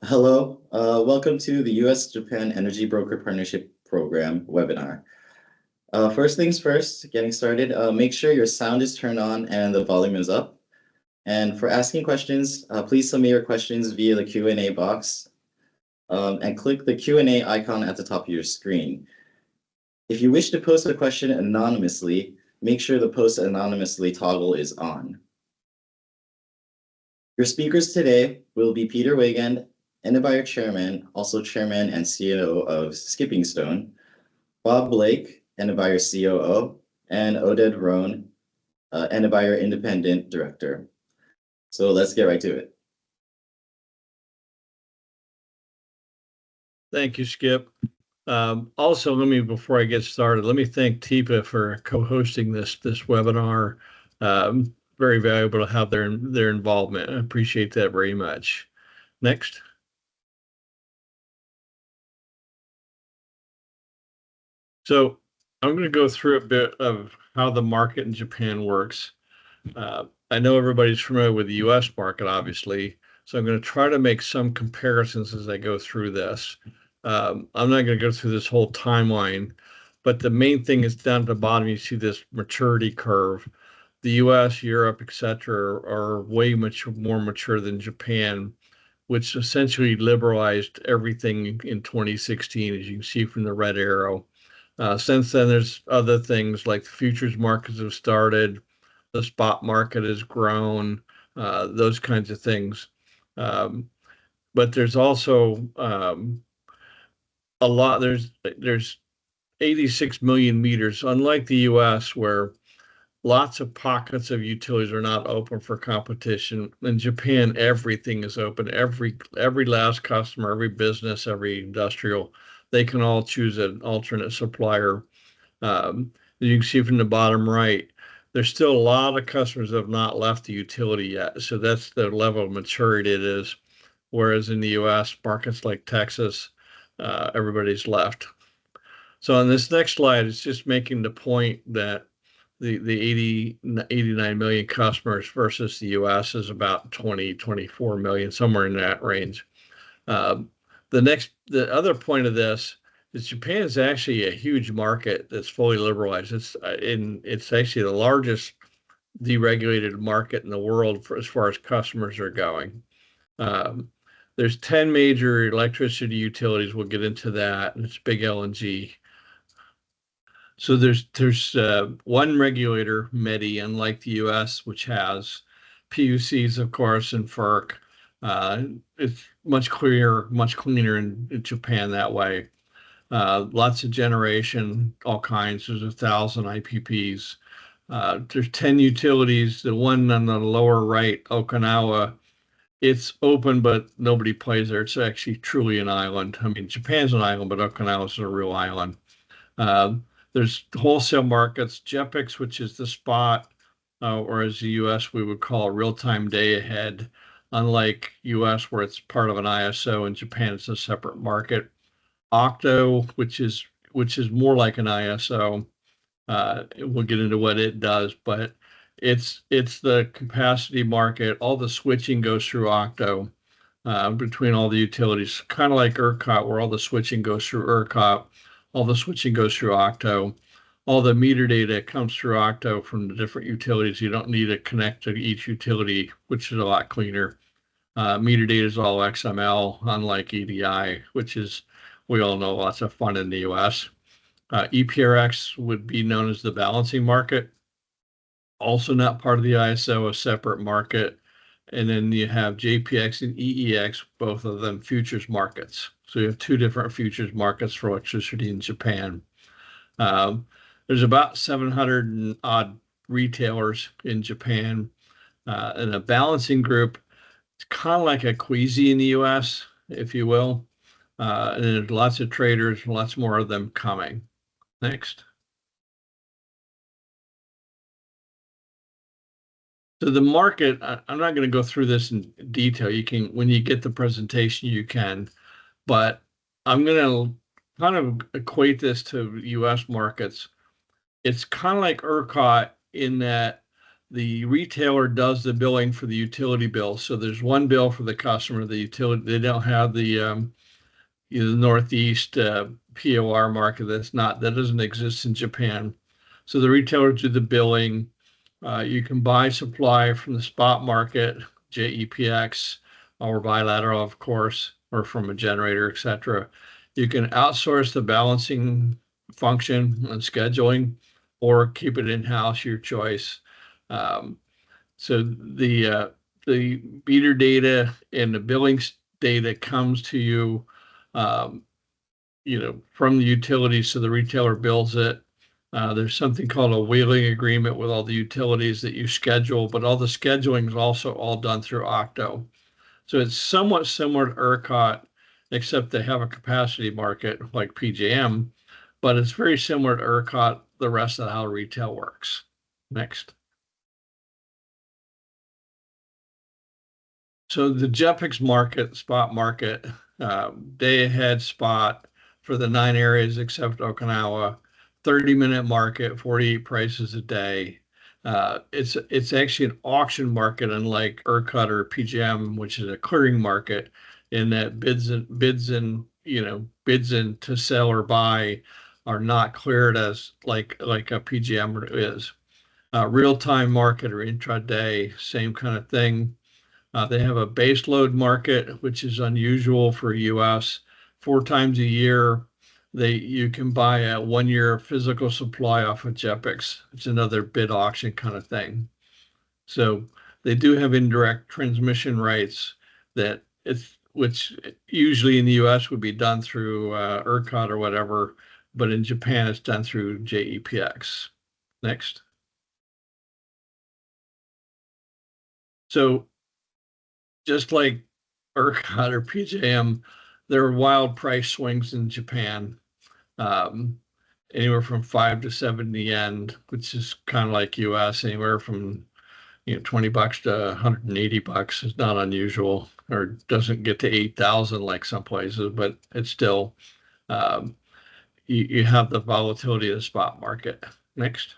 Hello, welcome to the U.S.-Japan Energy Broker Partnership Program webinar. First things first, getting started, make sure your sound is turned on and the volume is up. And for asking questions, please submit your questions via the Q&A box and click the Q&A icon at the top of your screen. If you wish to post a question anonymously, make sure the post anonymously toggle is on. Your speakers today will be Peter Weigand, Enterbuyer Chairman, also Chairman and CEO of Skipping Stone, Bob Blake, Enterbuyer COO, and Oded Rhone, Enterbuyer Independent Director. So let's get right to it. Thank you, Skip. Also, before I get started, let me thank TIPA for co-hosting this webinar. Very valuable to have their involvement. I appreciate that very much. Next. So I'm going to go through a bit of how the market in Japan works. I know everybody's familiar with the US market, obviously, so I'm going to try to make some comparisons as I go through this. I'm not going to go through this whole timeline, but the main thing is down at the bottom, you see this maturity curve. The US, Europe, etc., are way more mature than Japan, which essentially liberalized everything in 2016, as you can see from the red arrow. Since then, there's other things like the futures markets have started, the spot market has grown, those kinds of things. But there's also a lot. There's 86 million meters, unlike the U.S., where lots of pockets of utilities are not open for competition. In Japan, everything is open. Every last customer, every business, every industrial, they can all choose an alternate supplier. As you can see from the bottom right, there's still a lot of customers that have not left the utility yet. So that's the level of maturity it is. Whereas in the U.S., markets like Texas, everybody's left. So on this next slide, it's just making the point that the 89 million customers versus the US is about 24 million, somewhere in that range. The other point of this is Japan is actually a huge market that's fully liberalized. It's actually the largest deregulated market in the world as far as customers are going. There's 10 major electricity utilities. We'll get into that, and it's big LNG. So there's one regulator, METI, unlike the U.S., which has PUCs, of course, and FERC. It's much cleaner in Japan that way. Lots of generation, all kinds. There's 1,000 IPPs. There's 10 utilities. The one on the lower right, Okinawa, it's open, but nobody plays there. It's actually truly an island. I mean, Japan's an island, but Okinawa's a real island. There's wholesale markets, JEPIX, which is the spot, or as the U.S. we would call a real-time day ahead, unlike U.S. where it's part of an ISO, in Japan it's a separate market. Octo, which is more like an ISO. We'll get into what it does, but it's the capacity market. All the switching goes through Octo between all the utilities, kind of like ERCOT, where all the switching goes through ERCOT. All the switching goes through Octo. All the meter data comes through Octo from the different utilities. You don't need to connect to each utility, which is a lot cleaner. Meter data is all XML, unlike EDI, which is, we all know, lots of fun in the US. EPRX would be known as the balancing market. Also not part of the ISO, a separate market. And then you have JPX and EEX, both of them futures markets. So you have two different futures markets for electricity in Japan. There's about 700 and odd retailers in Japan. And a balancing group, it's kind of like a queasy in the US, if you will. And there's lots of traders, lots more of them coming. Next. So the market, I'm not going to go through this in detail. You can, when you get the presentation, you can, but I'm going to kind of equate this to US markets. It's kind of like ERCOT in that the retailer does the billing for the utility bill. So there's one bill for the customer, the utility. They don't have the Northeast POR market. That doesn't exist in Japan. So the retailers do the billing. You can buy supply from the spot market, JEPX, or bilateral, of course, or from a generator, etc. You can outsource the balancing function and scheduling, or keep it in-house, your choice. So the meter data and the billing data comes to you, from the utility, so the retailer bills it. There's something called a wheeling agreement with all the utilities that you schedule, but all the scheduling is also all done through Octo. So it's somewhat similar to ERCOT, except they have a capacity market like PJM, but it's very similar to ERCOT, the rest of how retail works. Next. So the JEPX market, spot market, day ahead spot for the 9 areas except Okinawa, 30-minute market, 48 prices a day. It's actually an auction market, unlike ERCOT or PJM, which is a clearing market, in that bids in to sell or buy are not cleared as like a PJM is. Real-time market or intraday, same kind of thing. They have a base load market, which is unusual for US. 4 times a year, you can buy a 1-year physical supply off of JEPX. It's another bid auction kind of thing. So they do have indirect transmission rights which usually in the US would be done through ERCOT or whatever, but in Japan it's done through JEPX. Next. So just like ERCOT or PJM, there are wild price swings in Japan, anywhere from 5 to 70 yen, which is kind of like US, anywhere from $20 to $180 is not unusual, or doesn't get to 8,000 like some places, but it's still you have the volatility of the spot market. Next.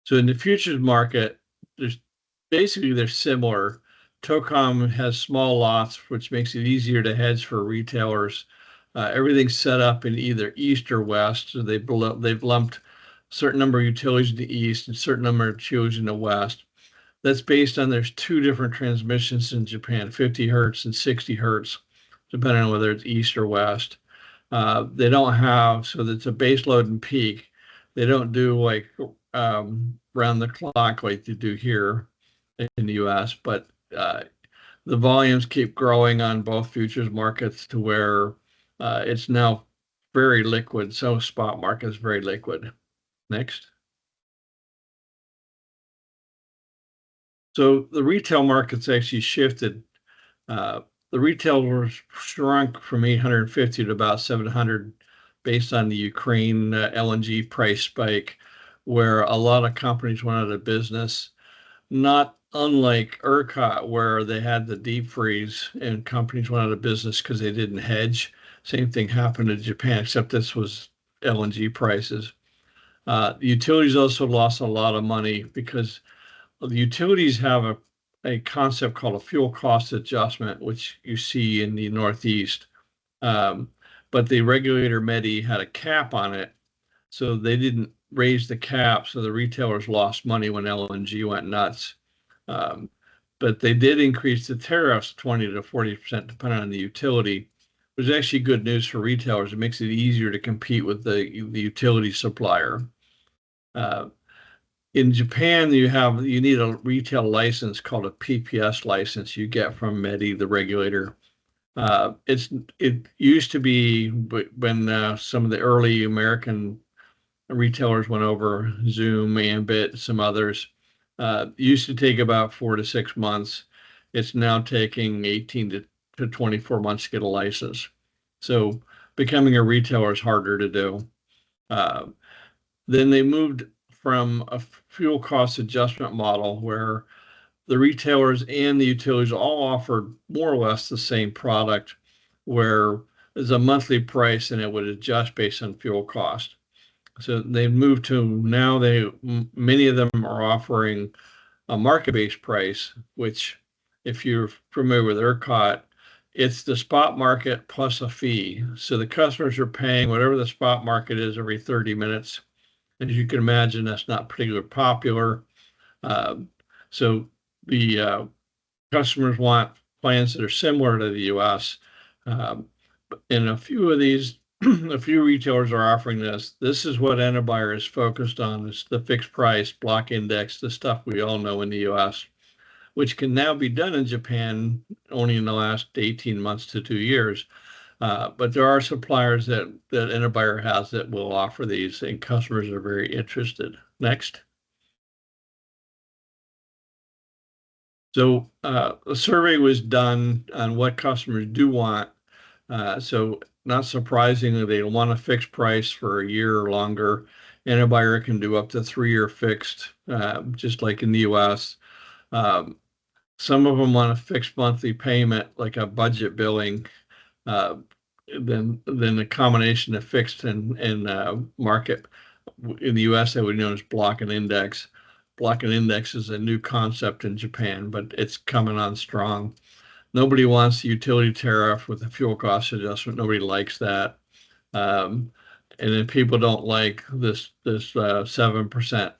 So in the futures market, they're similar. TOCOM has small lots, which makes it easier to hedge for retailers. Everything's set up in either east or west. So they've lumped a certain number of utilities in the east and a certain number of utilities in the west. That's based on there's 2 different transmissions in Japan, 50 hertz and 60 hertz, depending on whether it's east or west. They don't have, so that's a base load and peak. They don't do like round the clock like they do here in the US, but the volumes keep growing on both futures markets to where it's now very liquid. So spot market is very liquid. Next. So the retail market's actually shifted. The retail was shrunk from 850 to about 700 based on the Ukraine LNG price spike, where a lot of companies went out of business, not unlike ERCOT, where they had the deep freeze and companies went out of business because they didn't hedge. Same thing happened in Japan, except this was LNG prices. The utilities also lost a lot of money because the utilities have a concept called a fuel cost adjustment, which you see in the Northeast. But the regulator MEDI had a cap on it, so they didn't raise the cap, so the retailers lost money when LNG went nuts. But they did increase the tariffs 20 to 40%, depending on the utility. It was actually good news for retailers. It makes it easier to compete with the utility supplier. In Japan, you need a retail license called a PPS license you get from MEDI, the regulator. It used to be when some of the early American retailers went over, Zoom, Ambit, some others, used to take about 4 to 6 months. It's now taking 18 to 24 months to get a license. So becoming a retailer is harder to do. Then they moved from a fuel cost adjustment model where the retailers and the utilities all offered more or less the same product, where there's a monthly price and it would adjust based on fuel cost. So they've moved to now many of them are offering a market-based price, which if you're familiar with ERCOT, it's the spot market plus a fee. So the customers are paying whatever the spot market is every 30 minutes. As you can imagine, that's not particularly popular. So the customers want plans that are similar to the US. And a few of these, a few retailers are offering this. This is what Entibuyer is focused on, is the fixed price, block index, the stuff we all know in the US, which can now be done in Japan only in the last 18 months to 2 years. But there are suppliers that Entibuyer has that will offer these, and customers are very interested. Next. So a survey was done on what customers do want. So not surprisingly, they want a fixed price for a year or longer. Entibuyer can do up to 3-year fixed, just like in the US. Some of them want a fixed monthly payment, like a budget billing. Then a combination of fixed and market. In the US, that would be known as block and index. Block and index is a new concept in Japan, but it's coming on strong. Nobody wants the utility tariff with the fuel cost adjustment. Nobody likes that. And then people don't like this 7%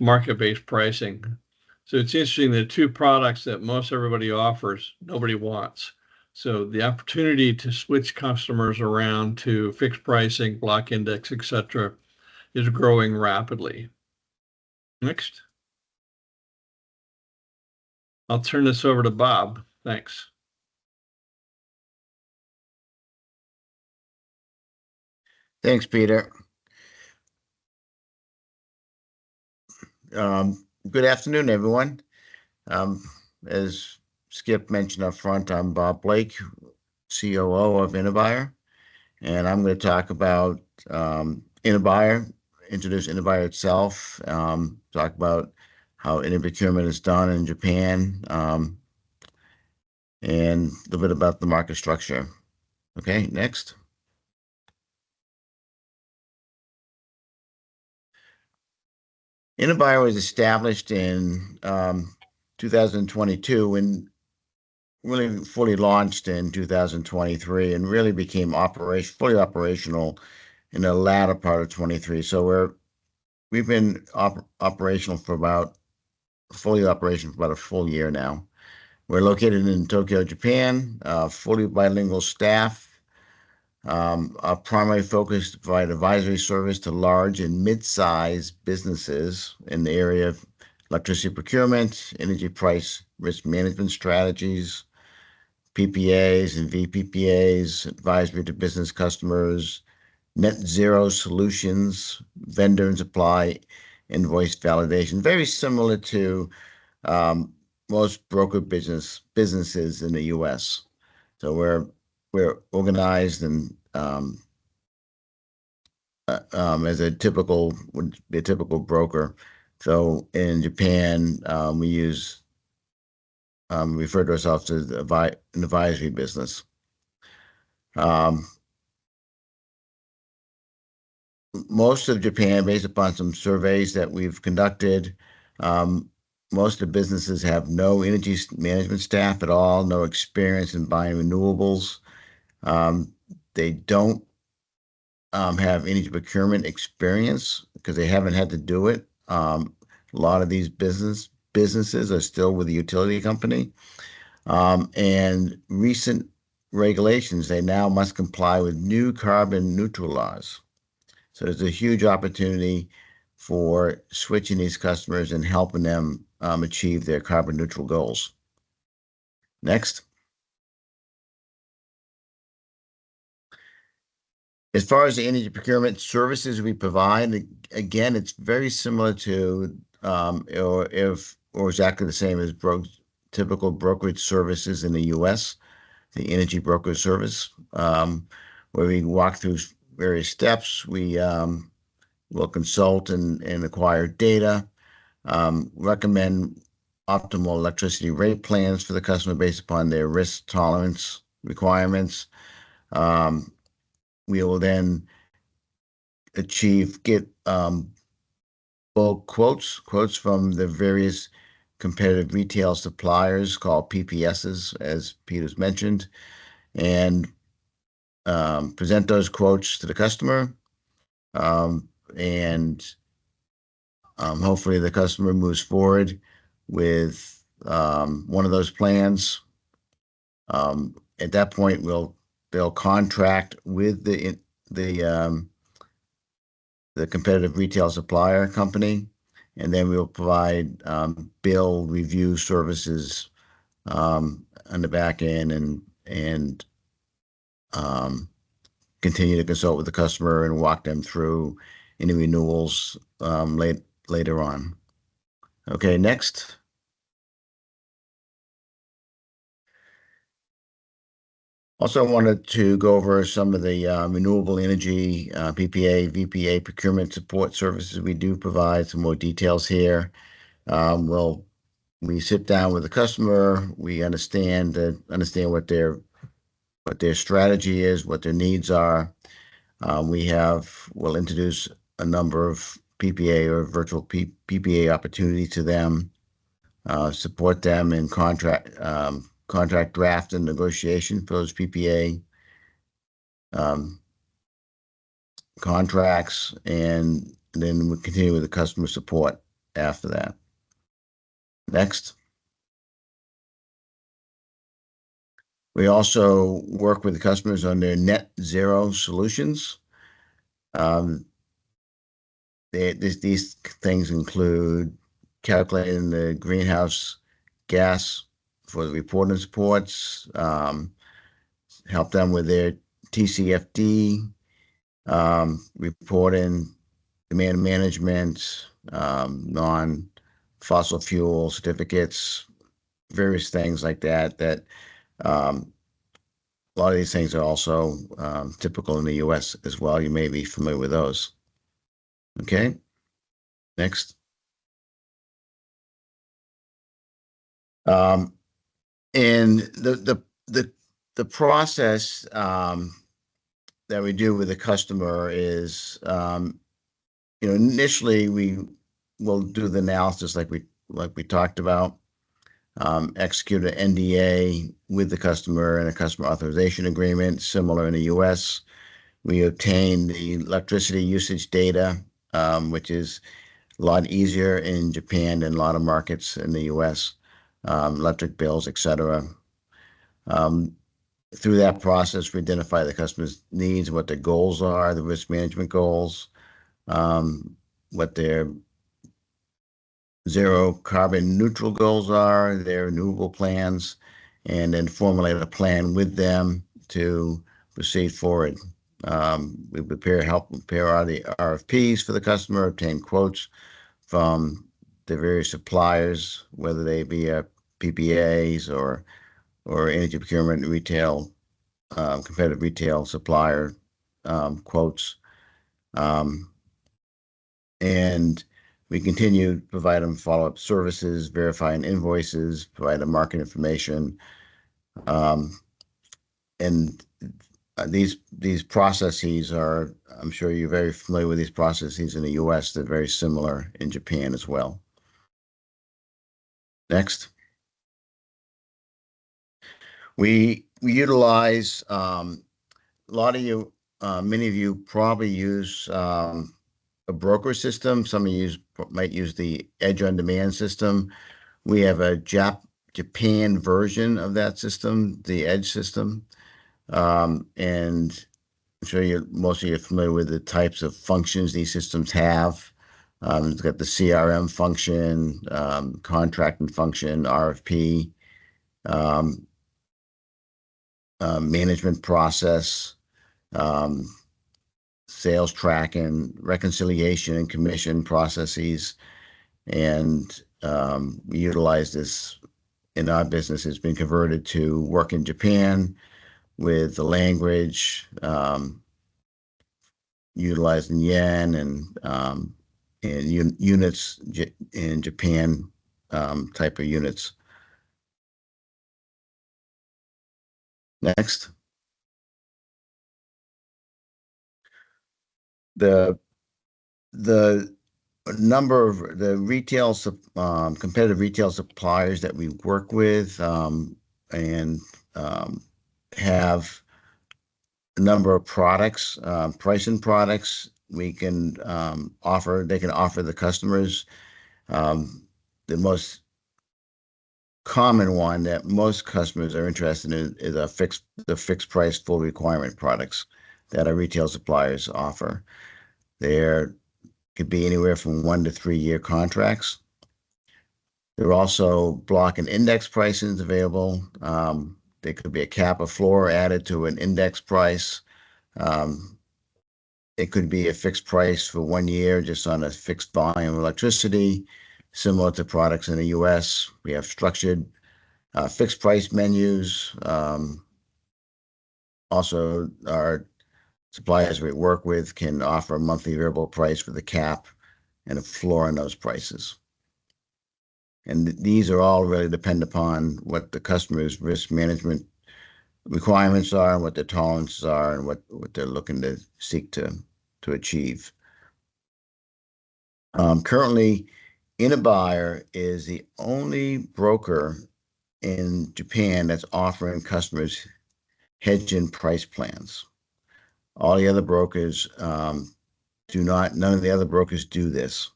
market-based pricing. So it's interesting, the two products that most everybody offers, nobody wants. So the opportunity to switch customers around to fixed pricing, block index, et cetera, is growing rapidly. Next. I'll turn this over to Bob. Thanks. Thanks, Peter. Good afternoon, everyone. As Skip mentioned up front, I'm Bob Blake, COO of Entibuyer, and I'm going to talk about Entibuyer, introduce Entibuyer itself, talk about how procurement is done in Japan, and a little bit about the market structure. Okay, next. Entibuyer was established in 2022 and really fully launched in 2023 and really became fully operational in the latter part of 23. So we've been operational for fully operational for about a full year now. We're located in Tokyo, Japan, fully bilingual staff. Our primary focus is to provide advisory service to large and mid-sized businesses in the area of electricity procurement, energy price risk management strategies, PPAs and VPPAs, advisory to business customers, net zero solutions, vendor and supply invoice validation, very similar to most broker businesses in the US. So we're organized and as a typical broker. So in Japan, we refer to ourselves as an advisory business. Most of Japan, based upon some surveys that we've conducted, most of the businesses have no energy management staff at all, no experience in buying renewables. They don't have energy procurement experience because they haven't had to do it. A lot of these businesses are still with the utility company. And recent regulations, they now must comply with new carbon neutral laws. So there's a huge opportunity for switching these customers and helping them achieve their carbon neutral goals. Next. As far as the energy procurement services we provide, again, it's very similar to, or exactly the same as typical brokerage services in the US, the energy broker service, where we walk through various steps. We will consult and acquire data, recommend optimal electricity rate plans for the customer based upon their risk tolerance requirements. We will then get bulk quotes from the various competitive retail suppliers called PPSs, as Peter's mentioned, and present those quotes to the customer. And hopefully the customer moves forward with one of those plans. At that point, they'll contract with the competitive retail supplier company, and then we'll provide bill review services on the back end and continue to consult with the customer and walk them through any renewals later on. Okay, next. Also wanted to go over some of the renewable energy PPA, VPA procurement support services we do provide. Some more details here. We sit down with the customer. We understand what their strategy is, what their needs are. We'll introduce a number of PPA or virtual PPA opportunities to them, support them in contract draft and negotiation for those PPA contracts, and then we continue with the customer support after that. Next. We also work with the customers on their net zero solutions. These things include calculating the greenhouse gas for the reporting supports, help them with their TCFD, reporting, demand management, non-fossil fuel certificates, various things like that. A lot of these things are also typical in the US as well. You may be familiar with those. Okay, next. And the process that we do with the customer is, initially we will do the analysis like we talked about, execute an NDA with the customer and a customer authorization agreement, similar in the US. We obtain the electricity usage data, which is a lot easier in Japan than a lot of markets in the US, electric bills, etc. Through that process, we identify the customer's needs, what their goals are, the risk management goals, what their zero carbon neutral goals are, their renewable plans, and then formulate a plan with them to proceed forward. We help prepare the RFPs for the customer, obtain quotes from the various suppliers, whether they be PPAs or energy procurement retail, competitive retail supplier quotes. And we continue to provide them follow-up services, verifying invoices, provide them market information. And these processes are, I'm sure you're very familiar with these processes in the US. They're very similar in Japan as well. Next. We utilize many of you probably use a broker system. Some of you might use the Edge on Demand system. We have a Japan version of that system, the Edge system. And I'm sure most of you are familiar with the types of functions these systems have. It's got the CRM function, contracting function, RFP, management process, sales tracking, reconciliation and commission processes. And we utilize this in our business. It's been converted to work in Japan with the language, utilizing yen and units in Japan type of units. Next. The the number of the competitive retail suppliers that we work with and have a number of products, pricing products we can offer. They can offer the customers. The most common one that most customers are interested in is the fixed price full requirement products that our retail suppliers offer. There could be anywhere from 1 to 3 year contracts. There are also block and index pricings available. There could be a cap or floor added to an index price. It could be a fixed price for 1 year just on a fixed volume of electricity, similar to products in the US. We have structured fixed price menus. Also, our suppliers we work with can offer a monthly variable price with a cap and a floor on those prices. And these are all really depend upon what the customer's risk management requirements are, and what their tolerances are, and what they're looking to seek to achieve. Currently, Buyer is the only broker in Japan that's offering customers hedge-in price plans. All the other brokers do not. None of the other brokers do this,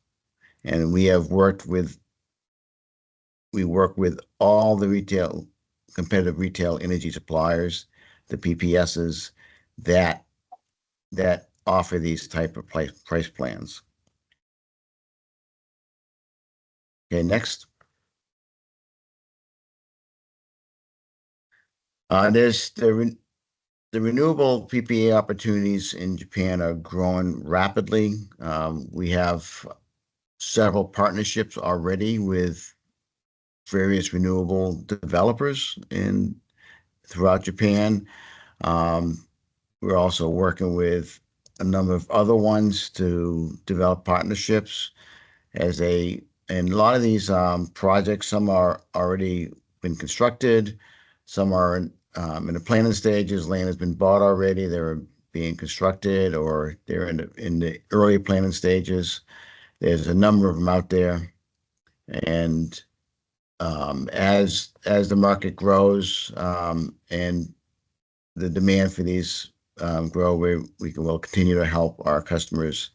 and we work with all the competitive retail energy suppliers, the PPSs that offer these type of price plans. Okay, next. There's the renewable PPA opportunities in Japan are growing rapidly. We have several partnerships already with various renewable developers throughout Japan. We're also working with a number of other ones to develop partnerships and a lot of these projects, some are already been constructed, some are in the planning stages. Land has been bought already. They're being constructed, or they're in the early planning stages. There's a number of them out there, and as the market grows and the demand for these grow, we'll continue to help our customers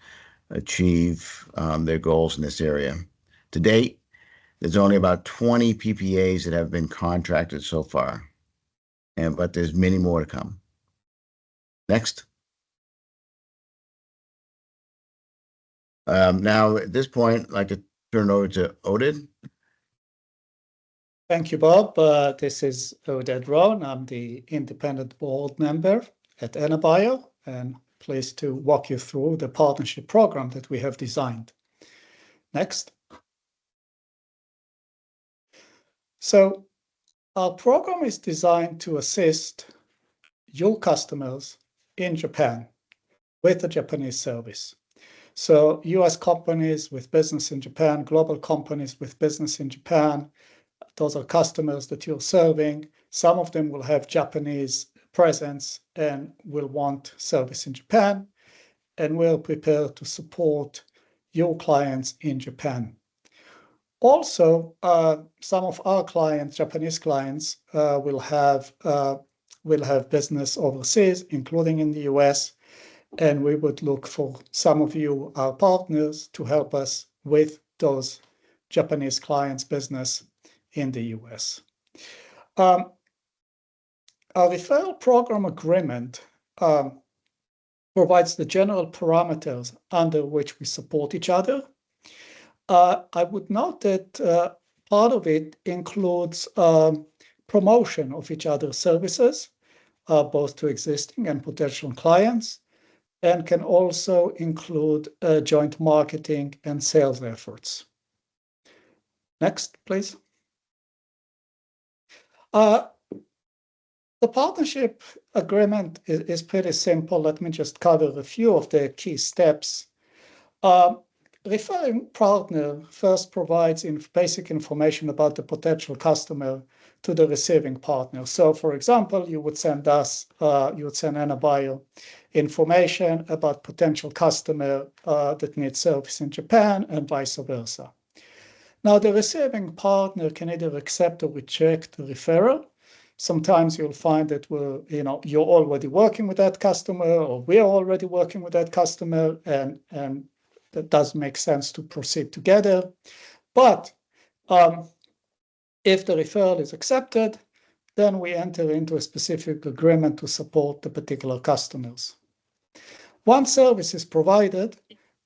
achieve their goals in this area. To date, there's only about 20 PPAs that have been contracted so far, but there's many more to come. Next. Now, at this point, I'd like to turn it over to Oded. Thank you, Bob. This is Oded Rhone. I'm the independent board member at Buyer, and pleased to walk you through the partnership program that we have designed. Next. So our program is designed to assist your customers in Japan with a Japanese service. So US companies with business in Japan, global companies with business in Japan, those are customers that you're serving. Some of them will have Japanese presence and will want service in Japan, and we're prepared to support your clients in Japan. Also, some of our clients, Japanese clients, will have business overseas, including in the US, and we would look for some of you, our partners, to help us with those Japanese clients' business in the US. Our referral program agreement provides the general parameters under which we support each other. I would note that part of it includes promotion of each other's services, both to existing and potential clients, and can also include joint marketing and sales efforts. Next, please. The partnership agreement is pretty simple. Let me just cover a few of the key steps. Referring partner first provides basic information about the potential customer to the receiving partner. So, for example, you would send Anabuyer information about potential customer that needs service in Japan and vice versa. Now, the receiving partner can either accept or reject the referral. Sometimes you'll find that you're already working with that customer, or we're already working with that customer, and that does make sense to proceed together. But if the referral is accepted, then we enter into a specific agreement to support the particular customers. Once service is provided,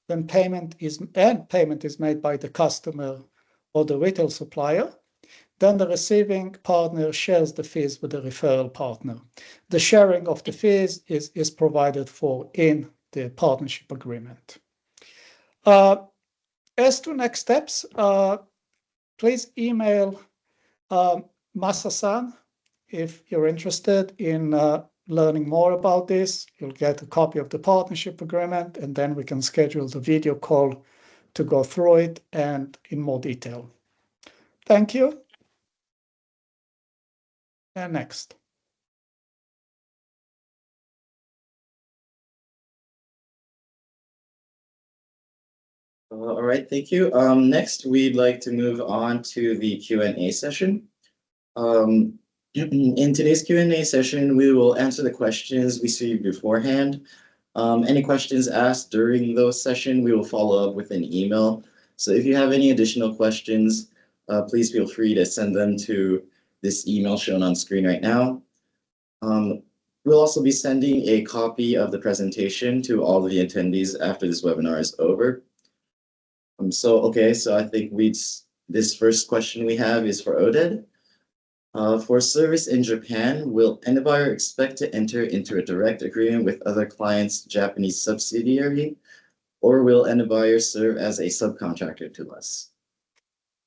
then payment is made by the customer or the retail supplier. Then the receiving partner shares the fees with the referral partner. The sharing of the fees is provided for in the partnership agreement. As to next steps, please email Masa-san if you're interested in learning more about this. You'll get a copy of the partnership agreement, and then we can schedule the video call to go through it and in more detail. Thank you. And next. All right, thank you. Next, we'd like to move on to the Q&A session. In today's Q&A session, we will answer the questions we received beforehand. Any questions asked during those sessions, we will follow up with an email. So if you have any additional questions, please feel free to send them to this email shown on screen right now. We'll also be sending a copy of the presentation to all of the attendees after this webinar is over. So I think this first question we have is for Oded. For service in Japan, will Anabuyer expect to enter into a direct agreement with other clients' Japanese subsidiary, or will Anabuyer serve as a subcontractor to us?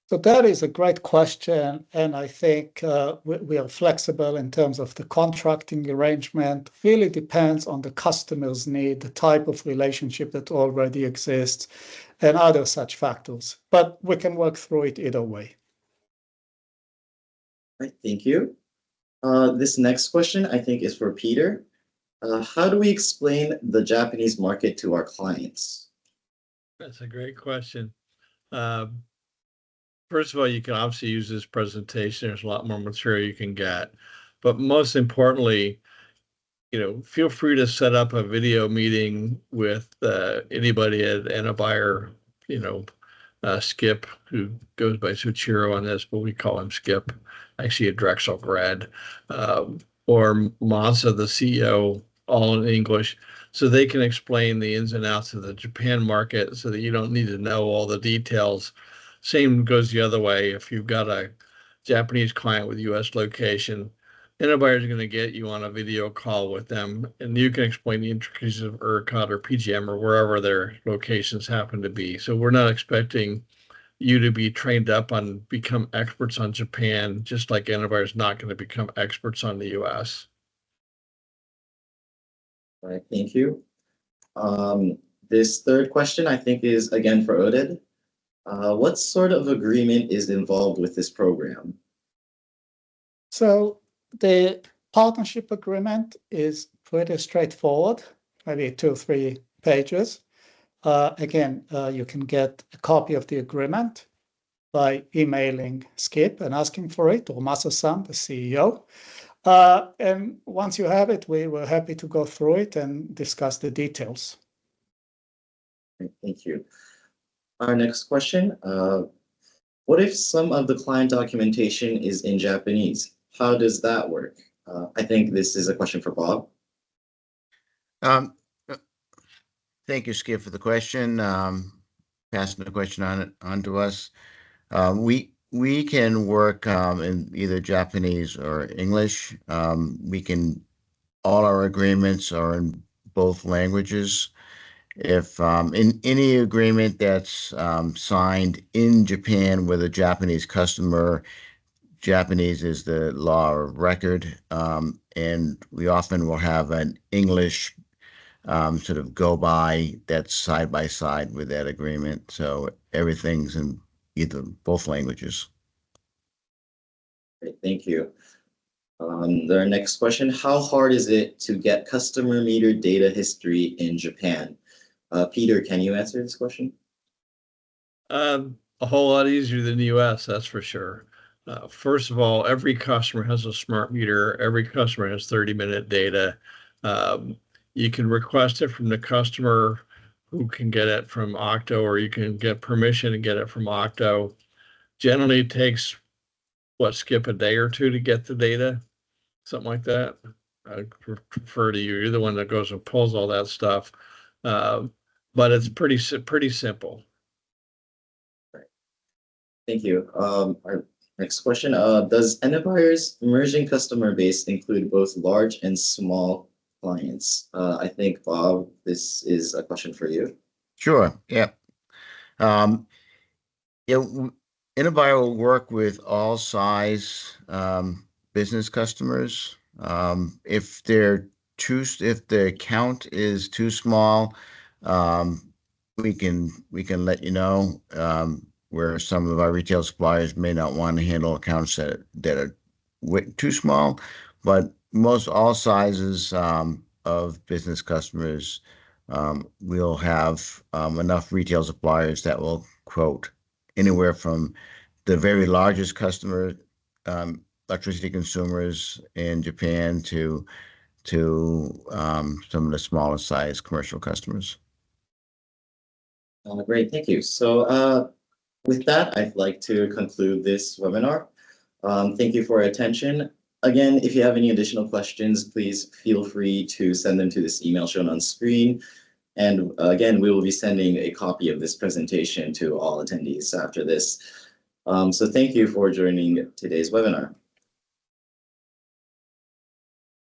So that is a great question, and I think we are flexible in terms of the contracting arrangement. Really depends on the customer's need, the type of relationship that already exists, and other such factors. But we can work through it either way. All right, thank you. This next question, I think, is for Peter. How do we explain the Japanese market to our clients? That's a great question. First of all, you can obviously use this presentation. There's a lot more material you can get. But most importantly, feel free to set up a video meeting with anybody at Anabuyer, Skip, who goes by Suchiro on this, but we call him Skip, actually a Drexel grad, or Masa, the CEO, all in English, so they can explain the ins and outs of the Japan market so that you don't need to know all the details. Same goes the other way. If you've got a Japanese client with US location, Anabuyer is going to get you on a video call with them, and you can explain the intricacies of ERCOT or PGM or wherever their locations happen to be. So we're not expecting you to be trained up on become experts on Japan, just like Anabuyer is not going to become experts on the US. All right, thank you. This third question, I think, is again for Oded. What sort of agreement is involved with this program? So the partnership agreement is pretty straightforward, maybe 2 or 3 pages. Again, you can get a copy of the agreement by emailing Skip and asking for it, or Masa-san, the CEO. And once you have it, we were happy to go through it and discuss the details. Thank you. Our next question, what if some of the client documentation is in Japanese? How does that work? I think this is a question for Bob. Thank you, Skip, for the question. Passing the question on to us. We can work in either Japanese or English. All our agreements are in both languages. If in any agreement that's signed in Japan with a Japanese customer, Japanese is the law of record, and we often will have an English sort of go by that's side by side with that agreement. So everything's in both languages. Great, thank you. Our next question, how hard is it to get customer meter data history in Japan? Peter, can you answer this question? A whole lot easier than the US, that's for sure. First of all, every customer has a smart meter. Every customer has 30-minute data. You can request it from the customer, who can get it from Octo, or you can get permission to get it from Octo. Generally, it takes, Skip, a day or two to get the data, something like that. I prefer to you. You're the one that goes and pulls all that stuff. But it's pretty simple. Thank you. Our next question, does Anyfire's emerging customer base include both large and small clients? I think, Bob, this is a question for you. Sure. Yeah. Anyfire will work with all size business customers. If the count is too small, we can let you know. Where some of our retail suppliers may not want to handle accounts that are too small, but most all sizes of business customers will have enough retail suppliers that will quote anywhere from the very largest customer, electricity consumers in Japan, to some of the smaller size commercial customers. Great, thank you. So with that, I'd like to conclude this webinar. Thank you for your attention. Again, if you have any additional questions, please feel free to send them to this email shown on screen. And again, we will be sending a copy of this presentation to all attendees after this. So thank you for joining today's webinar.